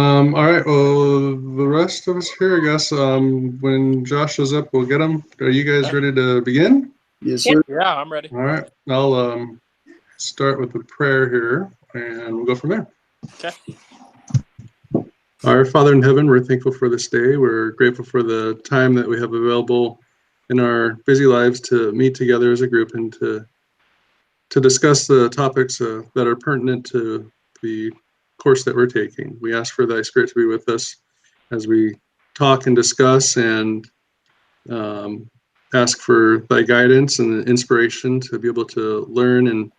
All right. Well, the rest of us here, I guess, when Josh shows up, we'll get him. Are you guys ready to begin? Yes, Yep. sir. Yeah, I'm ready. All right. I'll start with a prayer here, and we'll go from there. Okay. Our Father in heaven, we're thankful for this day. We're grateful for the time that we have available in our busy lives to meet together as a group and to discuss the topics that are pertinent to the course that we're taking. We ask for thy Spirit to be with us as we talk and discuss, and ask for thy guidance and inspiration to be able to learn and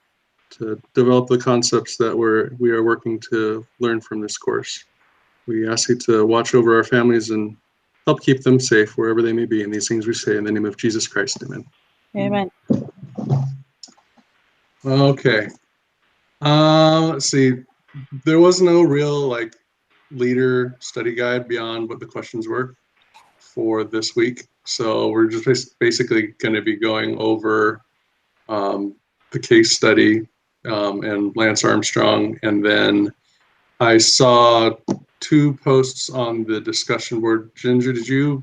to develop the concepts that we are working to learn from this course. We ask you to watch over our families and help keep them safe wherever they may be. And these things we say in the name of Jesus Christ. Amen. Amen. Okay. Let's see. There was no real leader study guide beyond what the questions were for this week. So we're just basically going to be going over the case study and Lance Armstrong. And then I saw 2 posts on the discussion board. Ginger, did you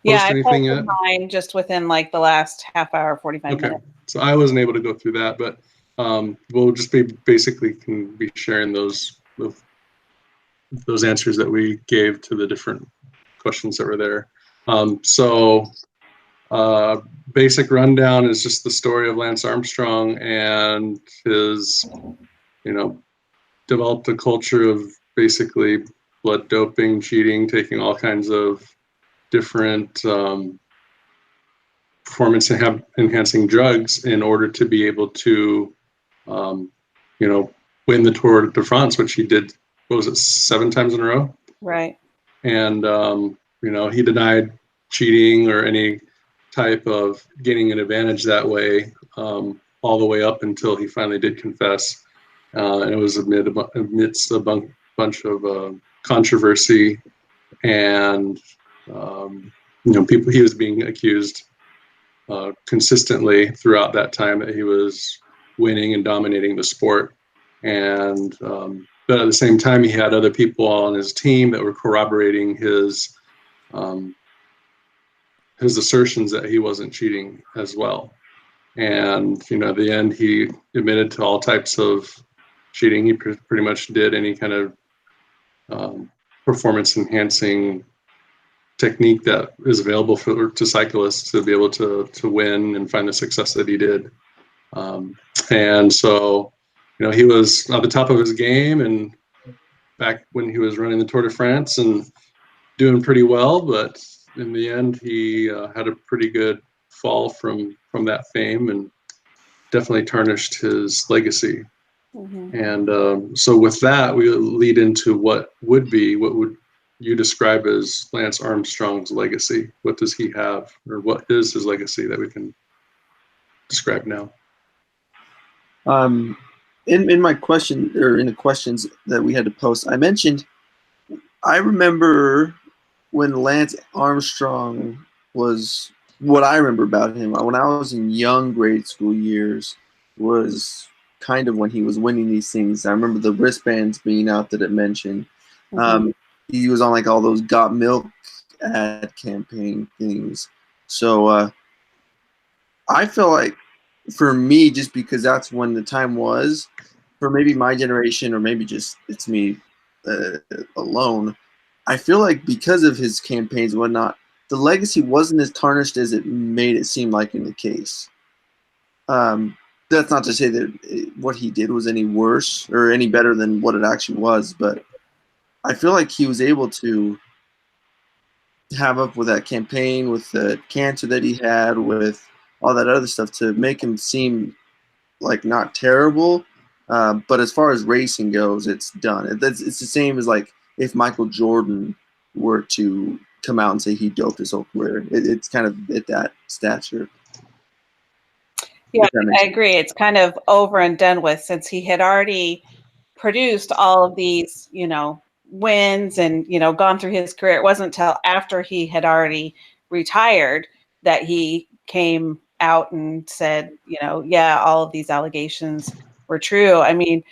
post anything yet? Mine just within the last half hour, 45 minutes. So I wasn't able to go through that, but we'll just can be sharing those answers that we gave to the different questions that were there. Basic rundown is just the story of Lance Armstrong and his, developed a culture of basically blood doping, cheating, taking all kinds of different performance enhancing drugs in order to be able to, win the Tour de France, which he did, 7 times in a row? Right. And, he denied cheating or any type of gaining an advantage that way, all the way up until he finally did confess. And it was amidst a bunch of controversy and, people he was being accused consistently throughout that time that he was winning and dominating the sport. And but at the same time, he had other people on his team that were corroborating his assertions that he wasn't cheating as well. And at the end, he admitted to all types of cheating. He pretty much did any kind of performance enhancing technique that is available to cyclists to be able to win and find the success that he did. And so, he was at the top of his game, and back when he was running the Tour de France and doing pretty well, but in the end, he had a pretty good fall from that fame and definitely tarnished his legacy. Mm-hmm. And so with that, we lead into what would you describe as Lance Armstrong's legacy? What does he have, or what is his legacy that we can describe now? In my question, or in the questions that we had to post, I remember when Lance Armstrong was, what I remember about him when I was in young grade school years was kind of when he was winning these things. I remember the wristbands being out that it mentioned. Mm-hmm. He was on all those Got Milk ad campaign things. So I feel like for me, just because that's when the time was, for maybe my generation, or maybe just it's me alone, I feel like because of his campaigns and whatnot, the legacy wasn't as tarnished as it made it seem like in the case. That's not to say that what he did was any worse or any better than what it actually was, but I feel like he was able to have up with that campaign, with the cancer that he had, with all that other stuff, to make him seem like not terrible. But as far as racing goes, it's done. It's the same as if Michael Jordan were to come out and say he doped his whole career. It's kind of at that stature. Yeah, I agree. It's kind of over and done with, since he had already produced all of these, wins and, gone through his career. It wasn't until after he had already retired that he came out and said, yeah, all of these allegations were true. I mean,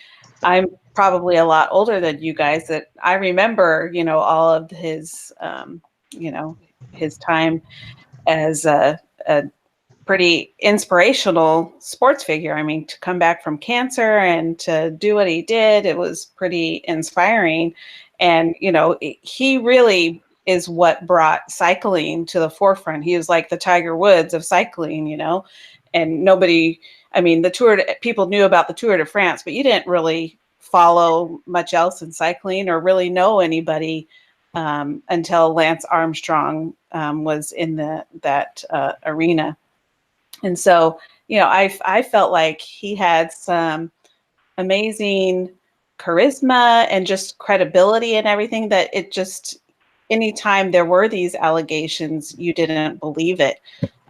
I'm probably a lot older than you guys, that I remember, all of his, his time as a pretty inspirational sports figure. I mean, to come back from cancer and to do what he did, it was pretty inspiring. And, he really is what brought cycling to the forefront. He was like the Tiger Woods of cycling, and nobody, I mean, people knew about the Tour de France, but you didn't really follow much else in cycling or really know anybody until Lance Armstrong was in that arena. And so, I felt like he had some amazing charisma and just credibility and everything, that it just, anytime there were these allegations, you didn't believe it.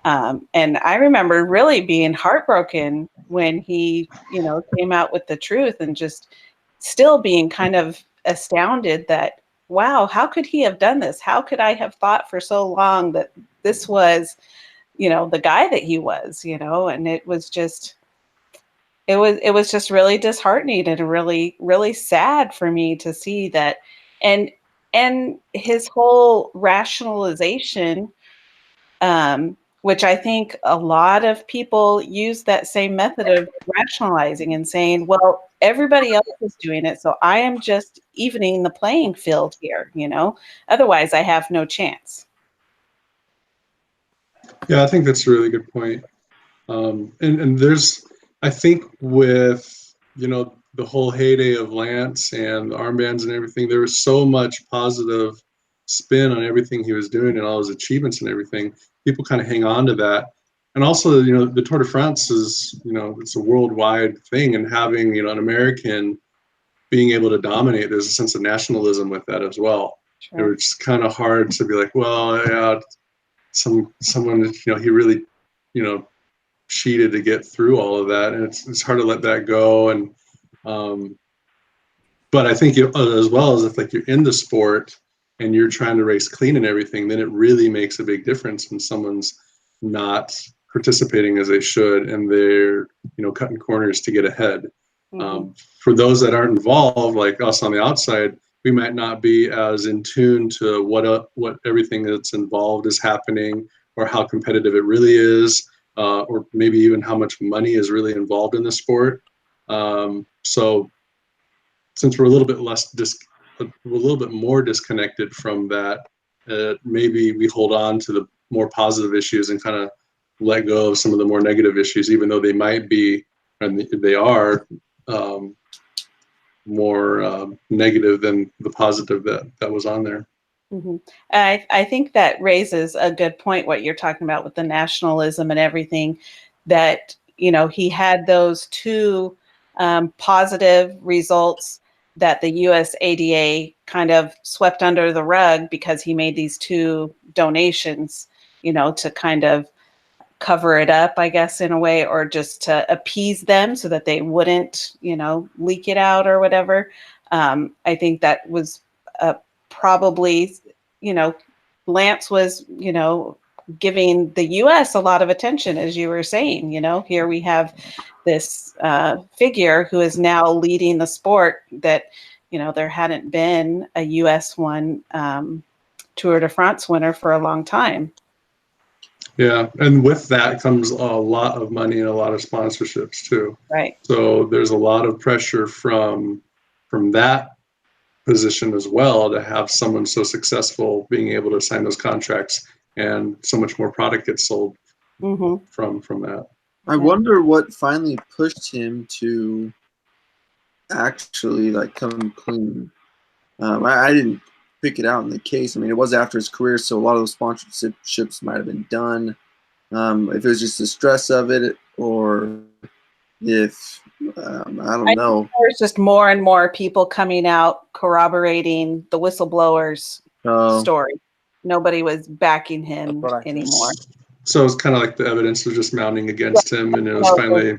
And I remember really being heartbroken when he, came out with the truth, and just still being kind of astounded that, wow, how could he have done this? How could I have thought for so long that this was, the guy that he was, and it was just, it was just really disheartening and really, really sad for me to see that. And his whole rationalization, which I think a lot of people use that same method of rationalizing and saying, well, everybody else is doing it, so I am just evening the playing field here, otherwise I have no chance. Yeah, I think that's a really good point. And there's, I think with, the whole heyday of Lance and the armbands and everything, there was so much positive spin on everything he was doing and all his achievements and everything. People kind of hang on to that. And also, the Tour de France is, it's a worldwide thing, and having, an American being able to dominate, there's a sense of nationalism with that as well. Sure. It's kind of hard to be like, well, yeah, someone, he really, cheated to get through all of that, and it's hard to let that go. And but I think as well as if like you're in the sport and you're trying to race clean and everything, then it really makes a big difference when someone's not participating as they should, and they're cutting corners to get ahead. Mm-hmm. For those that aren't involved, like us on the outside, we might not be as in tune to what everything that's involved is happening, or how competitive it really is, or maybe even how much money is really involved in the sport. So since we're a little bit more disconnected from that, maybe we hold on to the more positive issues and kind of let go of some of the more negative issues, even though they might be, and they are, more negative than the positive that was on there. Mm-hmm. I think that raises a good point, what you're talking about with the nationalism and everything, that, he had those two positive results that the USADA kind of swept under the rug, because he made these two donations, to kind of cover it up, I guess, in a way, or just to appease them so that they wouldn't, leak it out or whatever. I think that was probably, Lance was, giving the U.S. a lot of attention, as you were saying. Here we have this figure who is now leading the sport that, there hadn't been a U.S. one Tour de France winner for a long time. Yeah, and with that comes a lot of money and a lot of sponsorships too. Right. So there's a lot of pressure from that position as well, to have someone so successful being able to sign those contracts, and so much more product gets sold Mm-hmm. from that. I wonder what finally pushed him to actually like come clean. I didn't pick it out in the case. I mean, it was after his career, so a lot of those sponsorships might have been done. If it was just the stress of it, or if I don't know. There's just more and more people coming out corroborating the whistleblower's story. Nobody was backing him anymore. So it's kind of like the evidence was just mounting against him, and it was finally,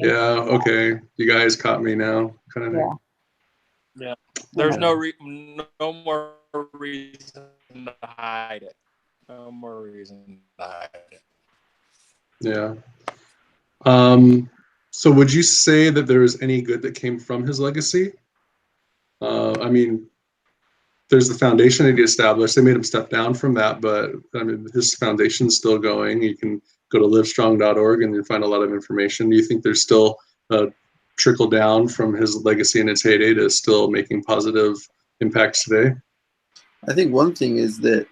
yeah, okay, you guys caught me now, kind of thing. Yeah, there's no more reason to hide it. No more reason to hide it. Yeah. So would you say that there was any good that came from his legacy? I mean, there's the foundation that he established. They made him step down from that, but I mean, his foundation's still going. You can go to livestrong.org and you'll find a lot of information. Do you think there's still a trickle down from his legacy in its heyday to still making positive impacts today? I think one thing is that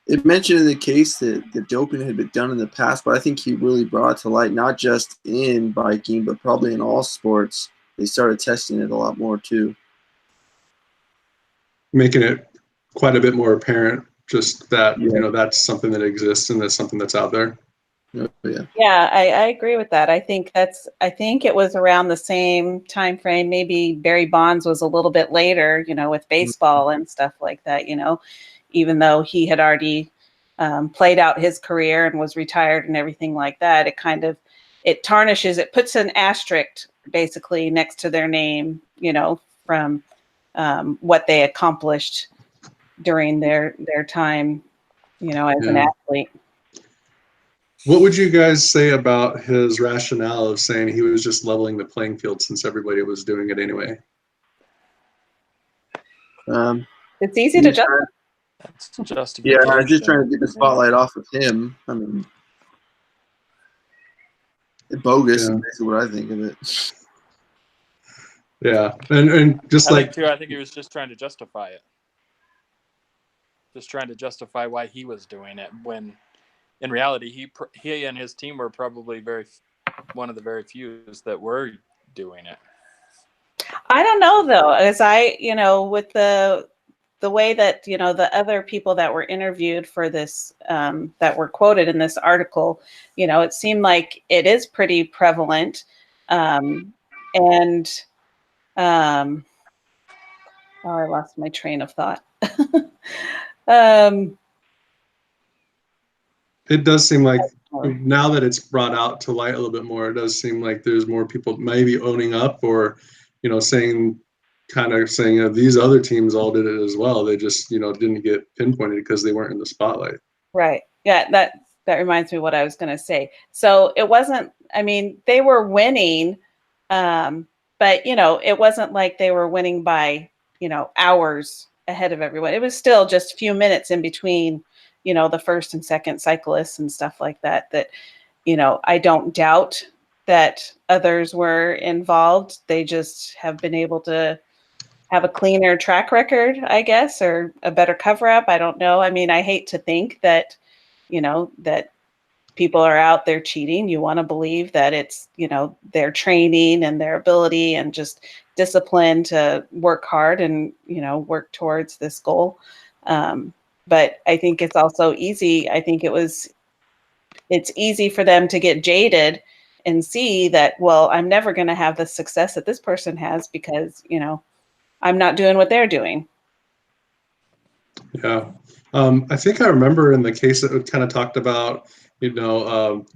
it mentioned in the case that the doping had been done in the past, but I think he really brought it to light, not just in biking, but probably in all sports. They started testing it a lot more too. Making it quite a bit more apparent, just that, Yeah. you know, that's something that exists and that's something that's out there. Oh, yeah. Yeah, I agree with that. I think it was around the same time frame. Maybe Barry Bonds was a little bit later, you know, with baseball and stuff like that, you know, even though he had already played out his career and was retired and everything like that. It tarnishes, it puts an asterisk basically next to their name, you know, from what they accomplished during their time, you know, as an athlete. What would you guys say about his rationale of saying he was just leveling the playing field since everybody was doing it anyway? It's easy to justify. That's justification. Yeah, I'm just trying to get the spotlight off of him. I mean, bogus is basically what I think of it. Yeah, and just I think he was just trying to justify it. Just trying to justify why he was doing it, when in reality he and his team were probably one of the very few that were doing it. I don't know though, as you know, with the way that, you know, the other people that were interviewed for this, that were quoted in this article, you know, it seemed like it is pretty prevalent. I lost my train of thought. It does seem like now that it's brought out to light a little bit more, it does seem like there's more people maybe owning up, or, you know, saying these other teams all did it as well. They just, you know, didn't get pinpointed because they weren't in the spotlight. Right. Yeah, that reminds me of what I was going to say. So it wasn't, I mean, they were winning, but, you know, it wasn't like they were winning by, you know, hours ahead of everyone. It was still just a few minutes in between, you know, the first and second cyclists and stuff like that, you know, I don't doubt that others were involved. They just have been able to have a cleaner track record, I guess, or a better cover up. I don't know. I mean, I hate to think that, you know, that people are out there cheating. You want to believe that it's, you know, their training and their ability and just discipline to work hard and, you know, work towards this goal. But I think it's also easy. I think it's easy for them to get jaded and see that, well, I'm never going to have the success that this person has because, you know, I'm not doing what they're doing. Yeah. I think I remember in the case that it kind of talked about, you know,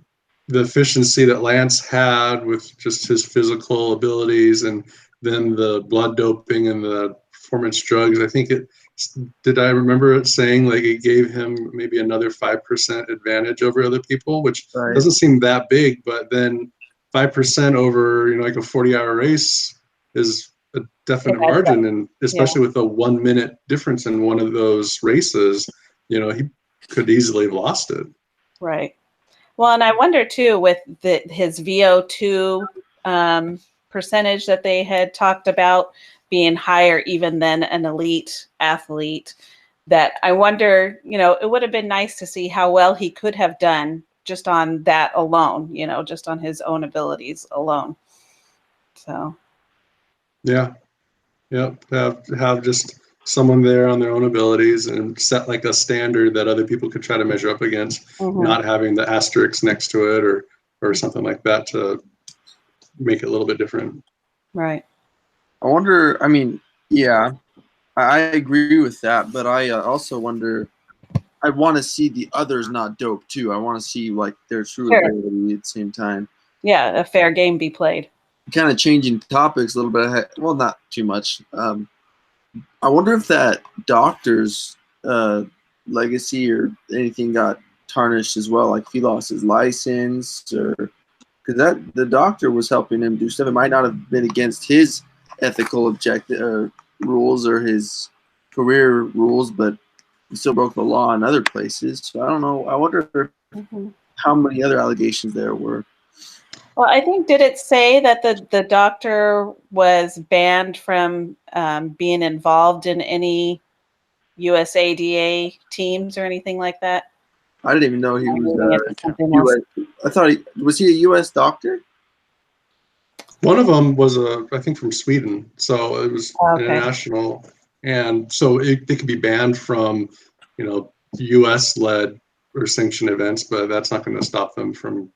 the efficiency that Lance had with just his physical abilities, and then the blood doping and the performance drugs. I think I remember it saying like it gave him maybe another 5% advantage over other people, which doesn't seem that big, but then 5% over, you know, like a 40-hour race is a definite margin, and especially with a 1 minute difference in one of those races, you know, he could easily have lost it. Right. Well, and I wonder too, with his VO2 percentage that they had talked about being higher even than an elite athlete, that I wonder, you know, it would have been nice to see how well he could have done just on that alone, you know, just on his own abilities alone. So. Yeah. Have just someone there on their own abilities and set like a standard that other people could try to measure up against, not having the asterisk next to it or something like that to make it a little bit different. Right. I wonder, I mean, yeah, I agree with that, but I also wonder, I want to see the others not dope too. I want to see like their true ability at the same time. Yeah, a fair game be played. Kind of changing topics a little bit. Well, not too much. I wonder if that doctor's legacy or anything got tarnished as well. Like if he lost his license, or because the doctor was helping him do stuff. It might not have been against his ethical objective rules or his career rules, but he still broke the law in other places. So I don't know. I wonder how many other allegations there were. Well, I think, did it say that the doctor was banned from being involved in any USADA teams or anything like that? I didn't even know he was something else. US. I thought was he a U.S. doctor? One of them was I think from Sweden, so it was international, and so they could be banned from, U.S.-led or sanctioned events, but that's not going to stop them from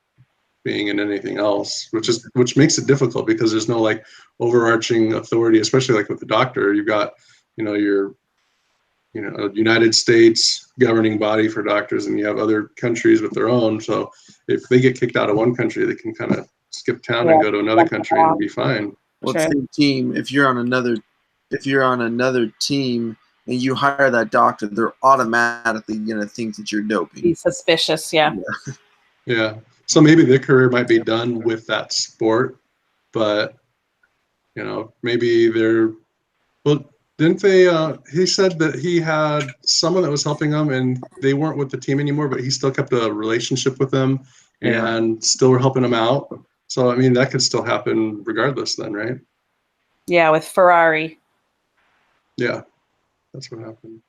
being in anything else, which makes it difficult because there's no like overarching authority, especially like with the doctor. You've got, your United States governing body for doctors, and you have other countries with their own. So if they get kicked out of one country, they can kind of skip town and go to another country and be fine. Well, same team. If you're on another team and you hire that doctor, they're automatically going to think that you're doping. Be suspicious, yeah. Yeah. So maybe their career might be done with that sport, but maybe they're. Well, didn't they? He said that he had someone that was helping him, and they weren't with the team anymore, but he still kept a relationship with them and still were helping him out. So I mean, that could still happen regardless, then, right? Yeah, with Ferrari. Yeah, that's what happened.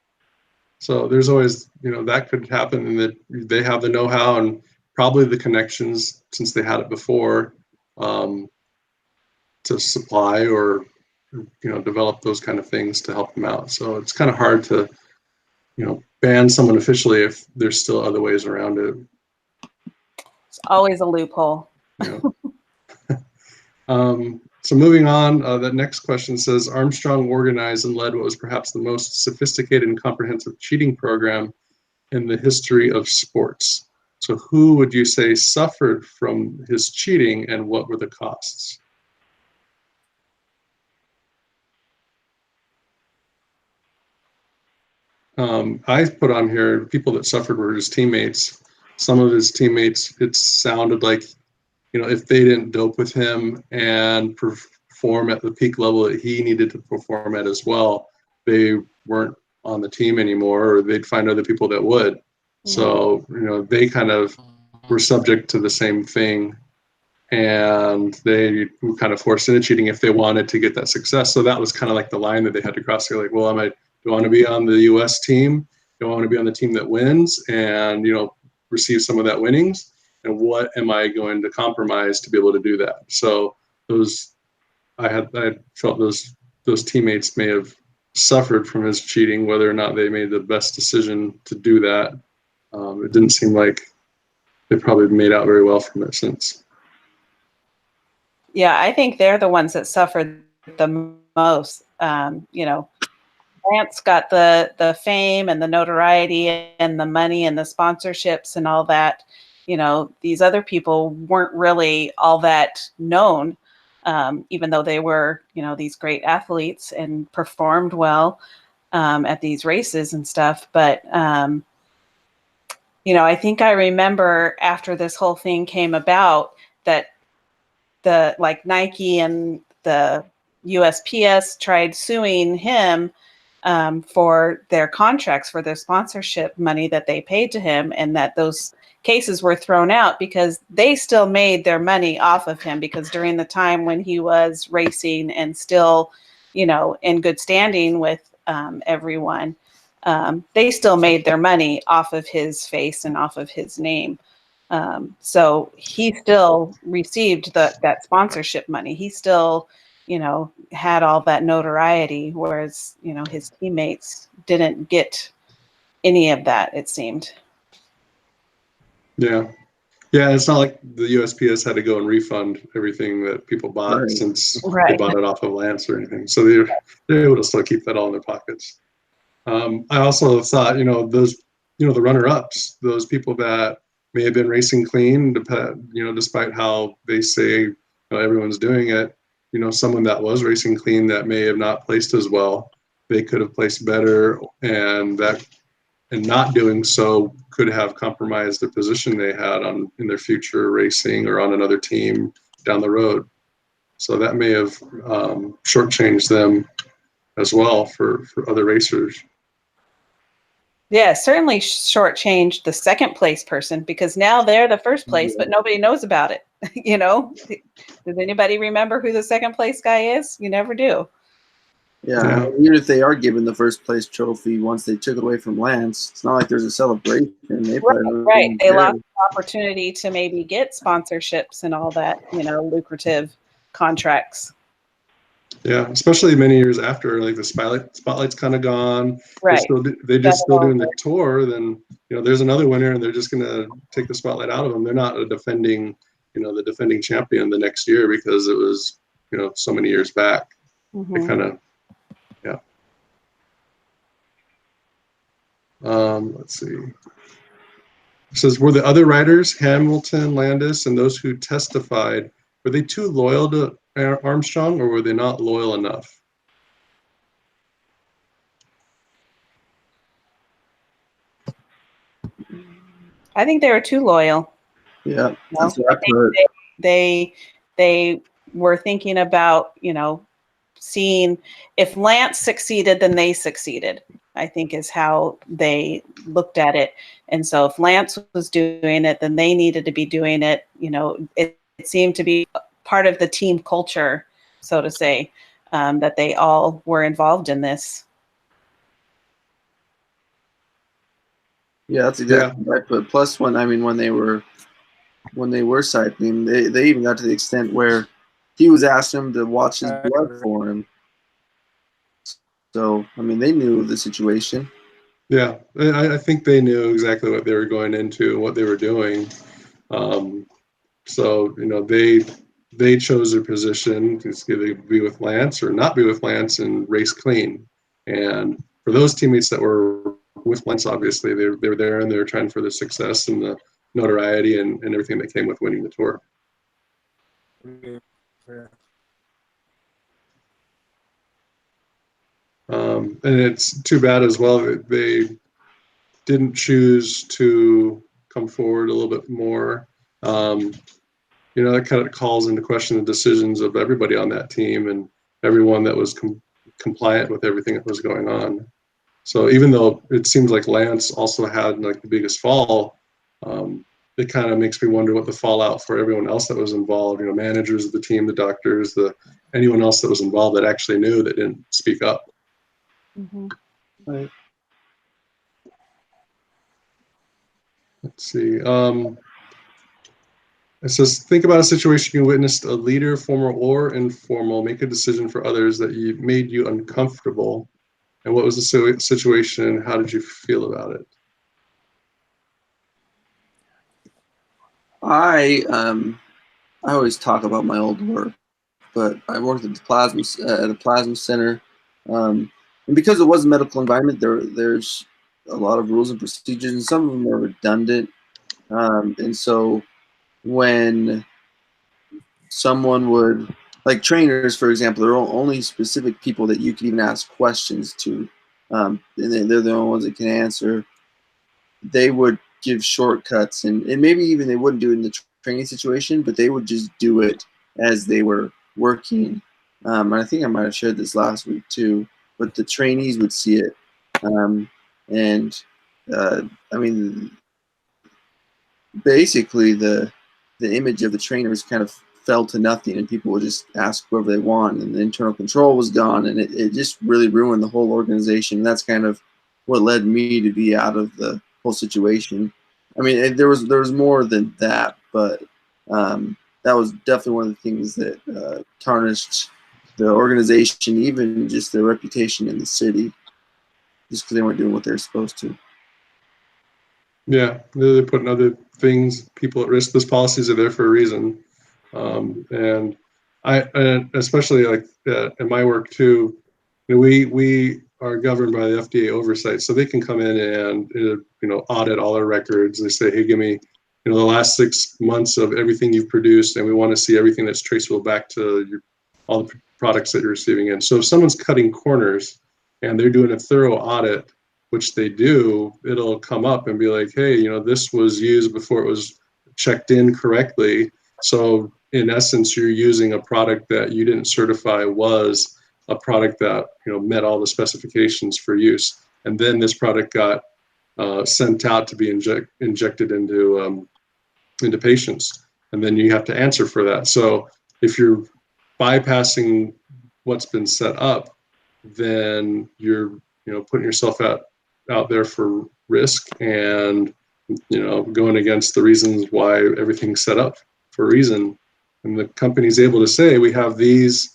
So there's always, that could happen, and that they have the know-how and probably the connections since they had it before to supply or develop those kind of things to help them out. So it's kind of hard to ban someone officially if there's still other ways around it. It's always a loophole. Yeah. So moving on, that next question says, Armstrong organized and led what was perhaps the most sophisticated and comprehensive cheating program in the history of sports. So who would you say suffered from his cheating, and what were the costs? I put on here people that suffered were his teammates. Some of his teammates, it sounded like, if they didn't dope with him and perform at the peak level that he needed to perform at as well, they weren't on the team anymore, or they'd find other people that would. Mm-hmm. So, they kind of were subject to the same thing, and they were kind of forced into cheating if they wanted to get that success. So that was kind of like the line that they had to cross. They're like, well, do I want to be on the U.S. team? Do I want to be on the team that wins and, receive some of that winnings? And what am I going to compromise to be able to do that? So I felt those teammates may have suffered from his cheating, whether or not they made the best decision to do that. It didn't seem like they probably made out very well from it since. Yeah, I think they're the ones that suffered the most. Lance got the fame and the notoriety and the money and the sponsorships and all that. These other people weren't really all that known, even though they were, these great athletes and performed well at these races and stuff. But, I think I remember after this whole thing came about that Nike and the USPS tried suing him for their contracts, for their sponsorship money that they paid to him, and that those cases were thrown out because they still made their money off of him, because during the time when he was racing and still, in good standing with everyone, they still made their money off of his face and off of his name. So he still received that sponsorship money. He still, had all that notoriety, whereas, his teammates didn't get any of that, it seemed. Yeah. Yeah, it's not like the USPS had to go and refund everything that people bought since they bought it off of Lance or anything. So they're able to still keep that all in their pockets. I also thought, those, the runner-ups, those people that may have been racing clean, despite how they say everyone's doing it, someone that was racing clean that may have not placed as well, they could have placed better, and that and not doing so could have compromised the position they had in their future racing or on another team down the road. So that may have shortchanged them as well for other racers. Yeah, certainly shortchanged the second place person, because now they're the first place, but nobody knows about it. You know, does anybody remember who the second place guy is? You never do. Yeah, even if they are given the first place trophy, once they took it away from Lance, it's not like there's a celebration. Right. They lost the opportunity to maybe get sponsorships and all that, you know, lucrative contracts. Yeah, especially many years after, like the spotlight's kind of gone. Right. They're just still doing the tour. Then, you know, there's another winner, and they're just going to take the spotlight out of them. They're not the defending champion the next year because it was, you know, so many years back. They kind of, yeah. Let's see. It says, were the other riders, Hamilton, Landis, and those who testified, were they too loyal to Armstrong, or were they not loyal enough? I think they were too loyal. Yeah, that's what I think they were thinking about, you know, seeing if Lance succeeded, then they succeeded, I think is how they looked at it. And so if Lance was doing it, then they needed to be doing it. You know, it seemed to be part of the team culture, so to say, that they all were involved in this. Yeah, that's exactly right. But plus, when they were cycling, they even got to the extent where he was asking him to watch his blood for him. So, I mean, they knew the situation. Yeah, I think they knew exactly what they were going into and what they were doing. So, you know, they chose their position to either be with Lance or not be with Lance and race clean. And for those teammates that were with Lance, obviously, they were there and they were trying for the success and the notoriety and everything that came with winning the tour. And it's too bad as well that they didn't choose to come forward a little bit more. You know, that kind of calls into question the decisions of everybody on that team and everyone that was compliant with everything that was going on. So even though it seems like Lance also had like the biggest fall, it kind of makes me wonder what the fallout for everyone else that was involved, you know, managers of the team, the doctors, anyone else that was involved that actually knew that didn't speak up. Mm-hmm. Right. Let's see. It says, think about a situation you witnessed a leader, formal or informal, make a decision for others that made you uncomfortable. And what was the situation? How did you feel about it? I always talk about my old work, but I worked at the plasma center, and because it was a medical environment, there's a lot of rules and procedures, and some of them are redundant. And so when someone would, like trainers, for example, there are only specific people that you can even ask questions to, and they're the only ones that can answer. They would give shortcuts, and maybe even they wouldn't do it in the training situation, but they would just do it as they were working. And I think I might have shared this last week too, but the trainees would see it. I mean, basically the image of the trainers kind of fell to nothing, and people would just ask whoever they want, and the internal control was gone, and it just really ruined the whole organization. And that's kind of what led me to be out of the whole situation. I mean, there was more than that, but that was definitely one of the things that tarnished the organization, even just their reputation in the city, just because they weren't doing what they're supposed to. Yeah, they're putting other people at risk. Those policies are there for a reason. And especially like in my work too, you know, we are governed by the FDA oversight, so they can come in and audit all our records. They say, hey, give me the last 6 months of everything you've produced, and we want to see everything that's traceable back to all the products that you're receiving in. So if someone's cutting corners and they're doing a thorough audit, which they do, it'll come up and be like, hey, this was used before it was checked in correctly. So in essence, you're using a product that you didn't certify was a product that met all the specifications for use. And then this product got sent out to be injected into patients, and then you have to answer for that. So if you're bypassing what's been set up, then you're putting yourself out there for risk, and going against the reasons why everything's set up for a reason. And the company's able to say, we have these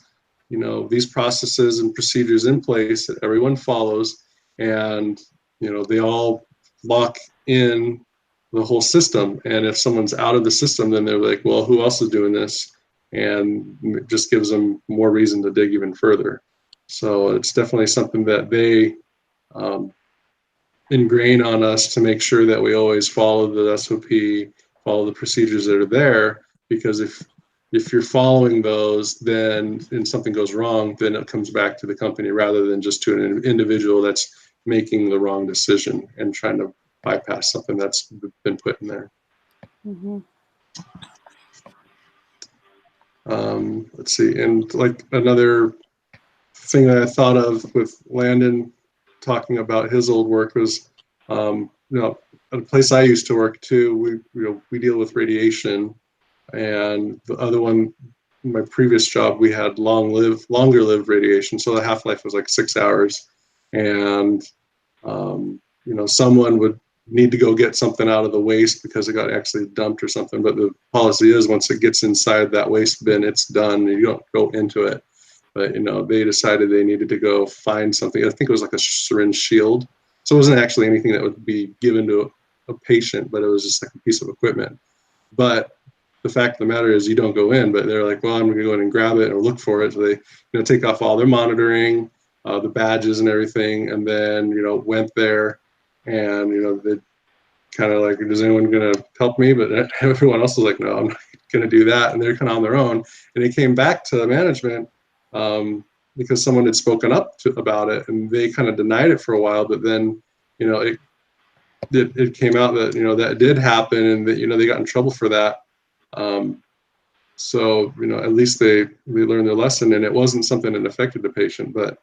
these processes and procedures in place that everyone follows, and they all lock in the whole system. And if someone's out of the system, then they're like, well, who else is doing this? And it just gives them more reason to dig even further. So it's definitely something that they ingrain on us to make sure that we always follow the SOP, follow the procedures that are there, because if you're following those, then and something goes wrong, then it comes back to the company rather than just to an individual that's making the wrong decision and trying to bypass something that's been put in there. Mm-hmm. Let's see, and like another thing that I thought of with Landon talking about his old work was, at a place I used to work too, we deal with radiation, and the other one, my previous job, we had longer lived radiation, so the half-life was like 6 hours, and someone would need to go get something out of the waste because it got actually dumped or something, but the policy is once it gets inside that waste bin, it's done, you don't go into it. But they decided they needed to go find something. I think it was like a syringe shield, so it wasn't actually anything that would be given to a patient, but it was just like a piece of equipment. But the fact of the matter is, you don't go in, but they're like, well, I'm going to go in and grab it or look for it. So they take off all their monitoring, the badges and everything, and then went there, and they kind of like, is anyone going to help me? But everyone else was like, no, I'm not going to do that, and they're kind of on their own. And they came back to management because someone had spoken up about it, and they kind of denied it for a while, but then it came out that that did happen, and that they got in trouble for that. So at least they learned their lesson, and it wasn't something that affected the patient, but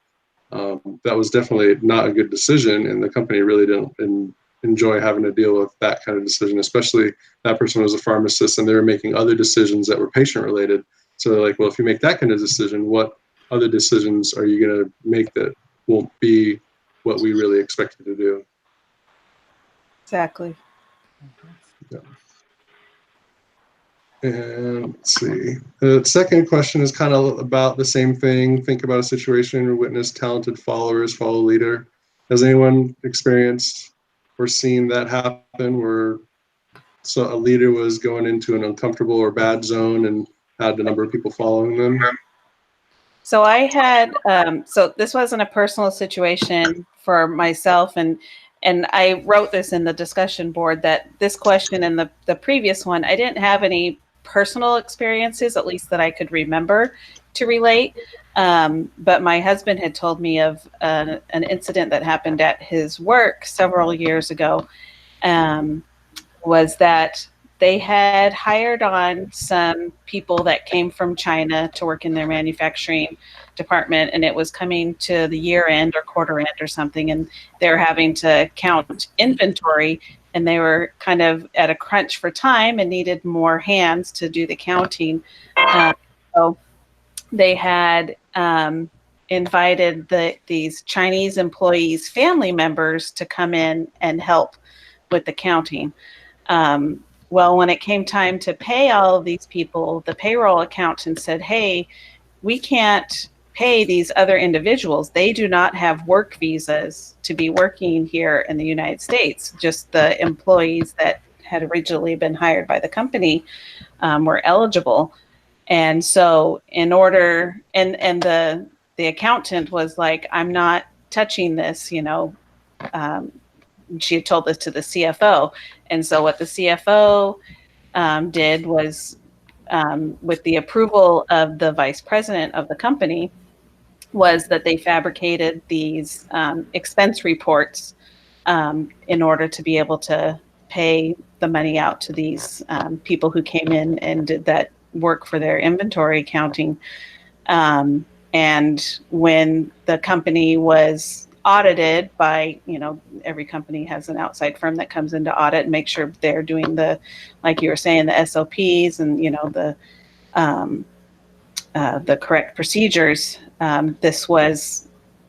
that was definitely not a good decision, and the company really didn't enjoy having to deal with that kind of decision, especially that person was a pharmacist and they were making other decisions that were patient related. So they're like, well, if you make that kind of decision, what other decisions are you going to make that won't be what we really expect you to do? Exactly. Yeah. And let's see. The second question is kind of about the same thing. Think about a situation or witness talented followers follow leader. Has anyone experienced or seen that happen where a leader was going into an uncomfortable or bad zone and had a number of people following them? So I had, so this wasn't a personal situation for myself, and I wrote this in the discussion board that this question and the previous one, I didn't have any personal experiences, at least that I could remember to relate. But my husband had told me of an incident that happened at his work several years ago, was that they had hired on some people that came from China to work in their manufacturing department, and it was coming to the year end or quarter end or something, and they were having to count inventory, and they were kind of at a crunch for time and needed more hands to do the counting. So they had invited these Chinese employees' family members to come in and help with the counting. Well, when it came time to pay all of these people, the payroll accountant said, hey, we can't pay these other individuals. They do not have work visas to be working here in the United States. Just the employees that had originally been hired by the company were eligible. And so in order, and the accountant was like, I'm not touching this, she had told this to the CFO. And so what the CFO did was, with the approval of the vice president of the company, was that they fabricated these expense reports in order to be able to pay the money out to these people who came in and did that work for their inventory counting. And when the company was audited by, every company has an outside firm that comes in to audit and make sure they're doing like you were saying, the SOPs and, the correct procedures, this was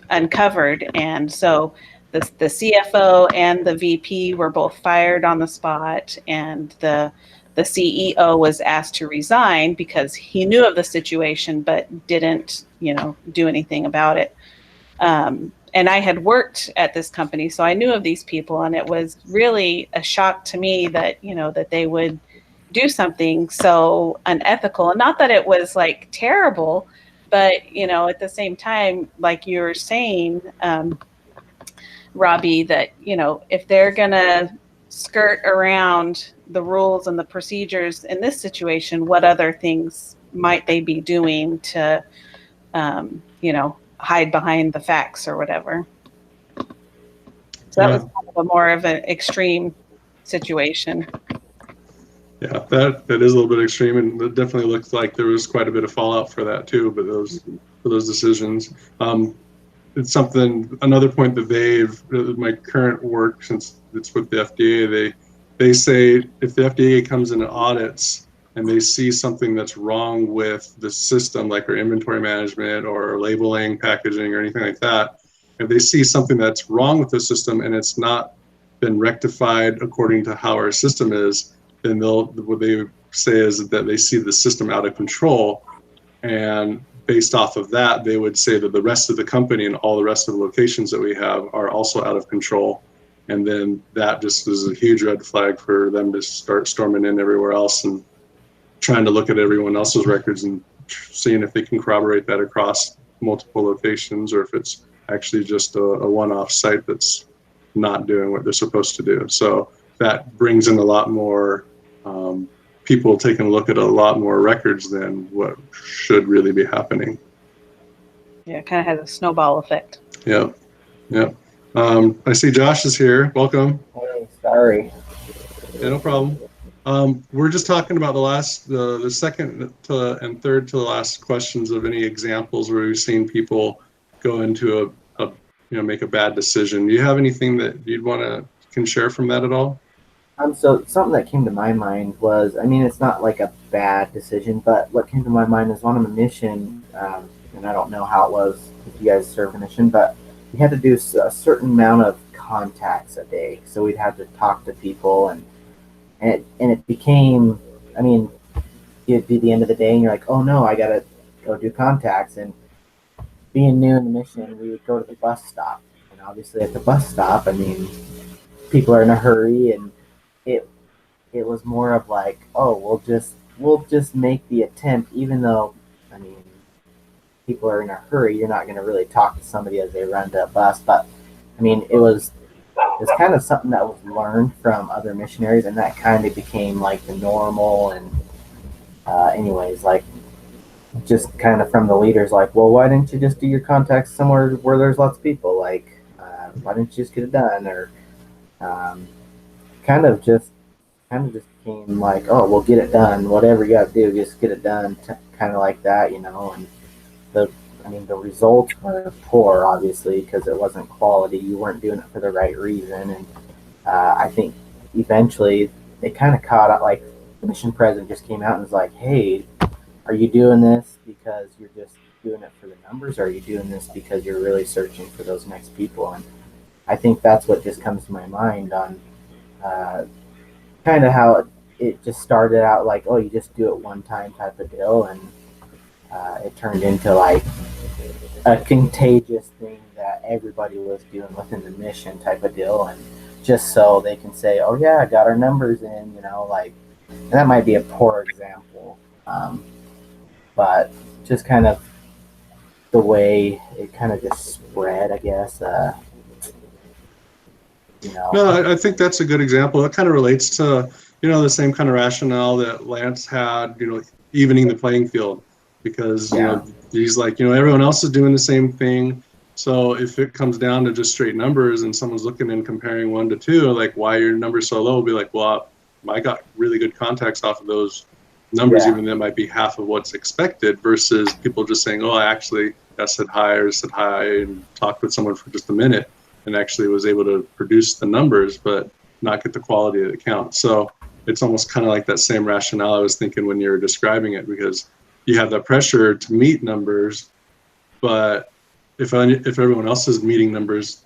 uncovered. And so the CFO and the VP were both fired on the spot, and the CEO was asked to resign because he knew of the situation but didn't, do anything about it. And I had worked at this company, so I knew of these people, and it was really a shock to me that, that they would do something so unethical. And not that it was like terrible, but, at the same time, like you were saying, Robbie, that, if they're going to skirt around the rules and the procedures in this situation, what other things might they be doing to, hide behind the facts or whatever? So that was kind of a more of an extreme situation. Yeah, that is a little bit extreme, and it definitely looks like there was quite a bit of fallout for that too. But for those decisions, it's something. Another point that my current work, since it's with the FDA, they say if the FDA comes in and audits and they see something that's wrong with the system, like our inventory management or labeling, packaging, or anything like that, if they see something that's wrong with the system and it's not been rectified according to how our system is, then what they say is that they see the system out of control, and based off of that, they would say that the rest of the company and all the rest of the locations that we have are also out of control. And then that just is a huge red flag for them to start storming in everywhere else and trying to look at everyone else's records and seeing if they can corroborate that across multiple locations, or if it's actually just a one-off site that's not doing what they're supposed to do. So that brings in a lot more people taking a look at a lot more records than what should really be happening. Yeah, it kind of has a snowball effect. Yeah. I see Josh is here. Welcome. Hey, sorry. Yeah, no problem. We're just talking about the second to and third to the last questions of any examples where we've seen people go into make a bad decision. Do you have anything that you'd can share from that at all? So something that came to my mind was, it's not like a bad decision, but what came to my mind is on a mission, and I don't know how it was if you guys served a mission, but we had to do a certain amount of contacts a day. So we'd have to talk to people, and it became, it'd be the end of the day and you're like, oh no, I gotta go do contacts. And being new in the mission, we would go to the bus stop. And obviously at the bus stop, people are in a hurry, and it was more of like, oh, we'll just make the attempt, even though, people are in a hurry. You're not going to really talk to somebody as they run to a bus. But it was kind of something that was learned from other missionaries, and that kind of became like the normal. And anyways, like, just kind of from the leaders, like, well, why didn't you just do your contacts somewhere where there's lots of people? Like, why didn't you just get it done? Or kind of just became like, oh, we'll get it done. Whatever you got to do, just get it done. Kind of like that, And the results were poor, obviously, because it wasn't quality. You weren't doing it for the right reason. And I think eventually they kind of caught up. Like, the mission president just came out and was like, hey, are you doing this because you're just doing it for the numbers, or are you doing this because you're really searching for those next people? And I think that's what just comes to my mind on kind of how it just started out like, oh, you just do it one time type of deal, and it turned into like a contagious thing that everybody was doing within the mission type of deal, and just so they can say, oh yeah, I got our numbers in, and that might be a poor example, but just kind of the way it kind of just spread, I guess. No, I think that's a good example. It kind of relates to, the same kind of rationale that Lance had, evening the playing field, because, he's like, everyone else is doing the same thing. So if it comes down to just straight numbers and someone's looking and comparing 1 to 2, like why your number's so low, will be like, well, I got really good contacts off of those numbers, even though that might be half of what's expected, versus people just saying, oh, I actually said hi and talked with someone for just a minute and actually was able to produce the numbers, but not get the quality of the count. So it's almost kind of like that same rationale I was thinking when you were describing it, because you have that pressure to meet numbers, but if everyone else is meeting numbers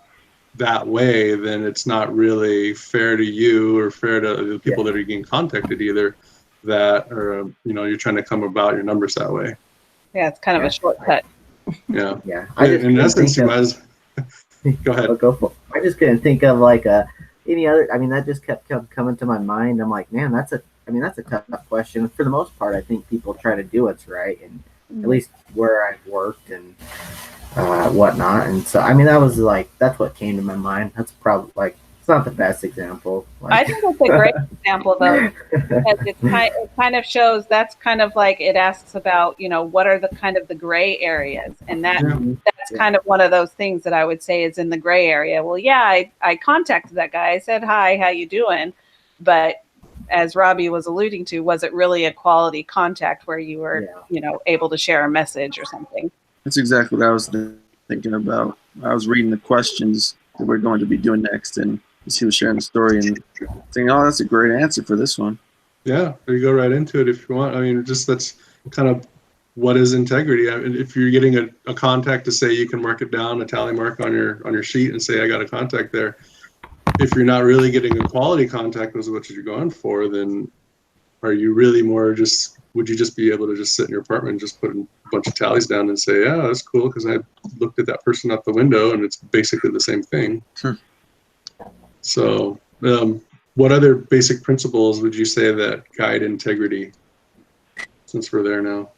that way, then it's not really fair to you or fair to the people that are getting contacted either, that, or you're trying to come about your numbers that way. Yeah, it's kind of a shortcut. Yeah. Yeah. In essence, you might as go ahead. Go for it. I just couldn't think of like any other. I mean, that just kept coming to my mind. I'm like, man, that's a tough question. For the most part, I think people try to do what's right, and at least where I've worked and whatnot. And so, I mean, that's what came to my mind. That's probably like, it's not the best example. I think that's a great example, though, because it kind of shows, that's kind of like, it asks about, what are the kind of the gray areas, and that's kind of one of those things that I would say is in the gray area. Well, yeah, I contacted that guy. I said, hi, how you doing? But as Robbie was alluding to, was it really a quality contact where you were, able to share a message or something? That's exactly what I was thinking about. I was reading the questions that we're going to be doing next, and he was sharing the story and saying, oh, that's a great answer for this one. Yeah, you go right into it if you want. I mean, just that's kind of what is integrity. I mean, if you're getting a contact to say, you can mark it down, a tally mark on your sheet and say, I got a contact there. If you're not really getting a quality contact as what you're going for, then are you really more just, would you just be able to just sit in your apartment and just put a bunch of tallies down and say, yeah, that's cool because I looked at that person out the window and it's basically the same thing. Sure. So what other basic principles would you say that guide integrity, since we're there now?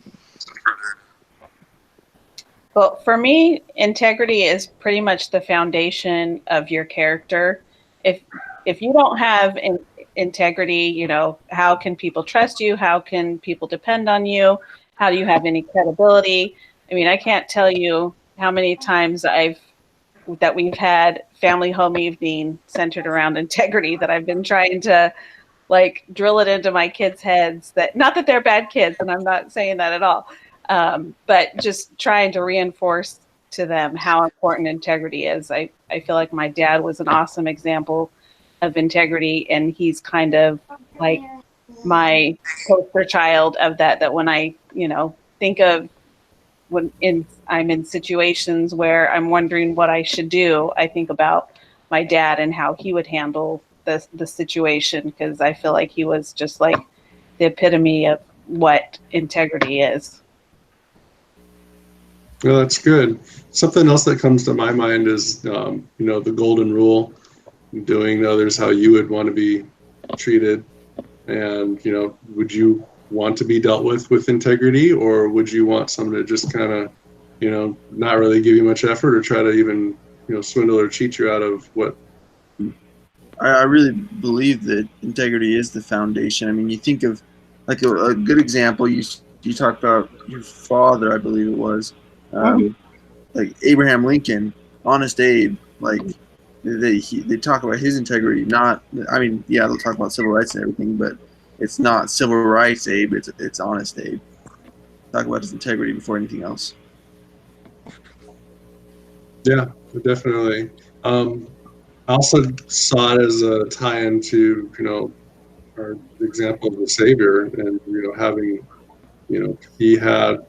Well, for me, integrity is pretty much the foundation of your character. If you don't have integrity, how can people trust you? How can people depend on you? How do you have any credibility? I mean, I can't tell you how many times that we've had family home evening centered around integrity, that I've been trying to like drill it into my kids' heads, that not that they're bad kids, and I'm not saying that at all, but just trying to reinforce to them how important integrity is. I feel like my dad was an awesome example of integrity, and he's kind of like my poster child of that when I, think of when I'm in situations where I'm wondering what I should do, I think about my dad and how he would handle the situation, because I feel like he was just like the epitome of what integrity is. Well, that's good. Something else that comes to my mind is, the golden rule, doing to others how you would want to be treated. And, would you want to be dealt with integrity, or would you want someone to just kind of, not really give you much effort or try to even, swindle or cheat you out of what? I really believe that integrity is the foundation. I mean, you think of like a good example, you talked about your father, I believe it was, like Abraham Lincoln, Honest Abe, like they talk about his integrity. Not, I mean, yeah, they'll talk about civil rights and everything, but it's not civil rights Abe, it's Honest Abe. Talk about his integrity before anything else. Yeah, definitely. I also saw it as a tie-in to, our example of the Savior, and, having, he had,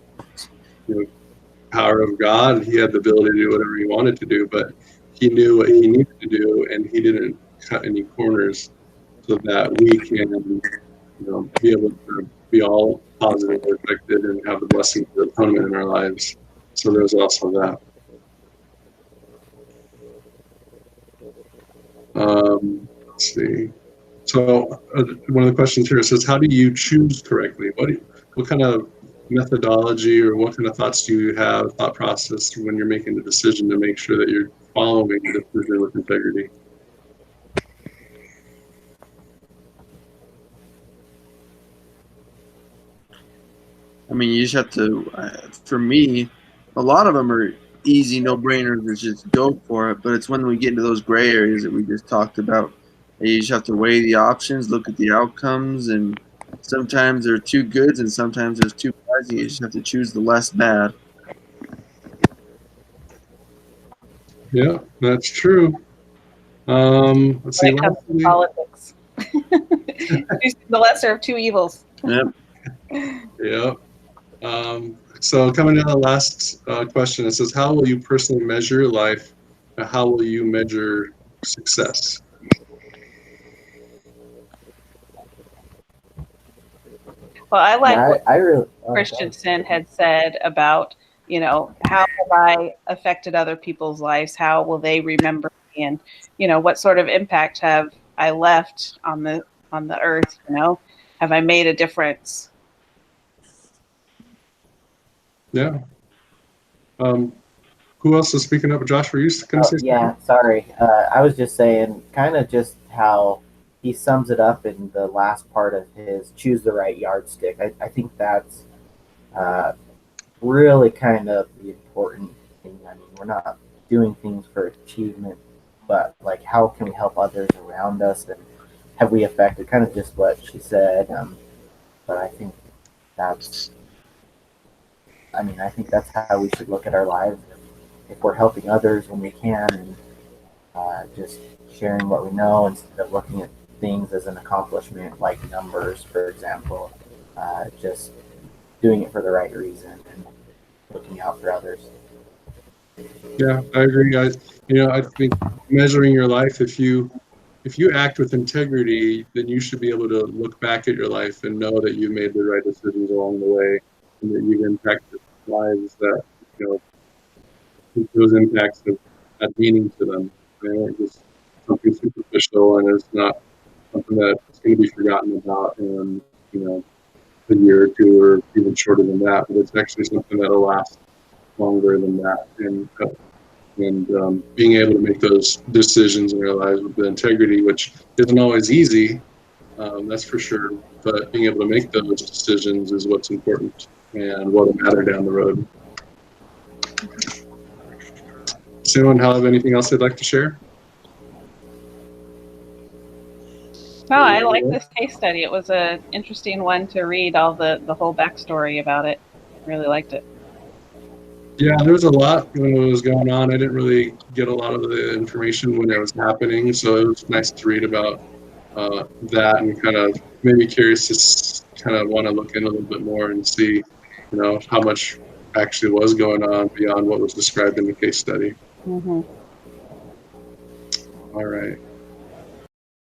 power of God. He had the ability to do whatever he wanted to do, but he knew what he needed to do, and he didn't cut any corners, so that we can, be able to be all positively affected and have the blessing of the atonement in our lives. So there's also that. Let's see. So one of the questions here says, how do you choose correctly? What kind of methodology or what kind of thought process when you're making the decision to make sure that you're following the decision with integrity? I mean, you just have to, for me, a lot of them are easy no-brainers that just go for it, but it's when we get into those gray areas that we just talked about. You just have to weigh the options, look at the outcomes, and sometimes there are two goods and sometimes there's two bads, and you just have to choose the less bad. Yeah, that's true. Let's see. When it comes to politics. Choosing the lesser of two evils. Yep. Yeah. So coming to the last question, it says, how will you personally measure your life, and how will you measure success? Well, I like what I really Christensen had said about, you know, how have I affected other people's lives? How will they remember me? And, you know, what sort of impact have I left on the earth? You know, have I made a difference? Yeah. Who else is speaking up? Josh, were you going to say yeah, sorry. I was just saying kind of just how he sums it up in the last part of his choose the right yardstick. I think that's really kind of the important thing. I mean, we're not doing things for achievement, but like how can we help others around us, and have we affected kind of just what she said. But I think that's how we should look at our lives. If we're helping others when we can, and just sharing what we know instead of looking at things as an accomplishment like numbers, for example, just doing it for the right reason and looking out for others. Yeah, I agree. I think measuring your life, if you act with integrity, then you should be able to look back at your life and know that you made the right decisions along the way, and that you've impacted lives that, those impacts have had meaning to them. They aren't just something superficial, and it's not something that's going to be forgotten about in, a year or two, or even shorter than that. But it's actually something that'll last longer than that. And being able to make those decisions in our lives with the integrity, which isn't always easy, that's for sure. But being able to make those decisions is what's important and what'll matter down the road. Does anyone have anything else they'd like to share? No, I like this case study. It was an interesting one to read, all the whole backstory about it. Really liked it. Yeah, there was a lot when it was going on. I didn't really get a lot of the information when it was happening, so it was nice to read about that, and kind of made me curious to kind of want to look in a little bit more and see, how much actually was going on beyond what was described in the case study. Mm-hmm. All right.